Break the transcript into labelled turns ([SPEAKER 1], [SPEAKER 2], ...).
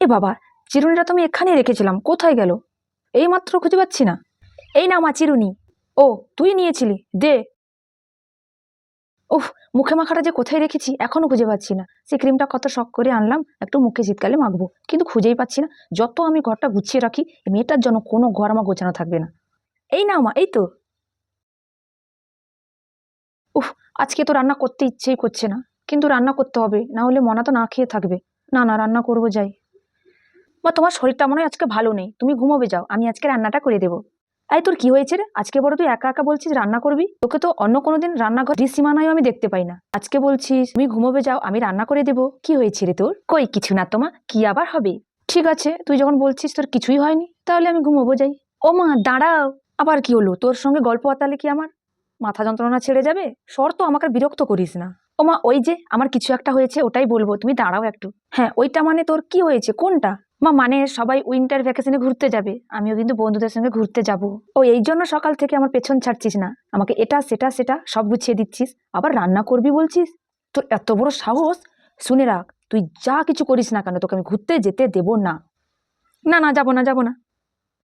[SPEAKER 1] এ বাবা, চিরুনিটা তো আমি এখানেই রেখেছিলাম, কোথায় গেল? এই মাত্র খুঁজে পাচ্ছি না। এই না মা চিরুনি। ও, তুই নিয়েছিলি, দে। উফ, মুখে মাখাটা যে কোথায় রেখেছি এখনো খুঁজে পাচ্ছি না। সেই ক্রিমটা কত শখ করে আনলাম একটু মুখে শীতকালে মাখবো, কিন্তু খুঁজেই পাচ্ছি না। যত আমি ঘরটা গুছিয়ে রাখি, এই মেয়েটার জন্য কোনো ঘর আমার গোছানো থাকবে না। এই না মা, এই তো। উফ, আজকে তো রান্না করতে ইচ্ছেই করছে না, কিন্তু রান্না করতে হবে, না হলে মনা তো না খেয়ে থাকবে। না না, রান্না করবো, যাই। বা তোমার শরীরটা মনে হয় আজকে ভালো নেই, তুমি ঘুমোবে যাও, আমি আজকে রান্নাটা করে দেবো। এই তোর কি হয়েছে রে? আজকে বড় তুই একা একা বলছিস রান্না করবি? তোকে তো অন্য কোনোদিন রান্নাঘর সীমানায় আমি দেখতে পাই না। আজকে বলছিস তুমি ঘুমোবে যাও, আমি রান্না করে দেবো। কি হয়েছে রে তোর? কই কিছু না তোমা, কি আবার হবে? ঠিক আছে, তুই যখন বলছিস তোর কিছুই হয়নি, তাহলে আমি ঘুমোবো, যাই। ও মা দাঁড়াও। আবার কি হলো? তোর সঙ্গে গল্প আতালে কি আমার মাথা যন্ত্রণা ছেড়ে যাবে? সর তো, আমাকে বিরক্ত করিস না। ও মা, ওই যে আমার কিছু একটা হয়েছে, ওটাই বলবো, তুমি দাঁড়াও একটু। হ্যাঁ, ওইটা মানে তোর কি হয়েছে, কোনটা? মা মানে সবাই উইন্টার ভ্যাকেশনে ঘুরতে যাবে, আমিও কিন্তু বন্ধুদের সঙ্গে ঘুরতে যাব। ও, এই জন্য সকাল থেকে আমার পেছন ছাড়ছিস না, আমাকে এটা সেটা সেটা সব গুছিয়ে দিচ্ছিস, আবার রান্না করবি বলছিস? তোর এত বড় সাহস! শুনে রাখ, তুই যা কিছু করিস না কেন, তোকে আমি ঘুরতে যেতে দেবো না। না না, যাবো না, যাবো না।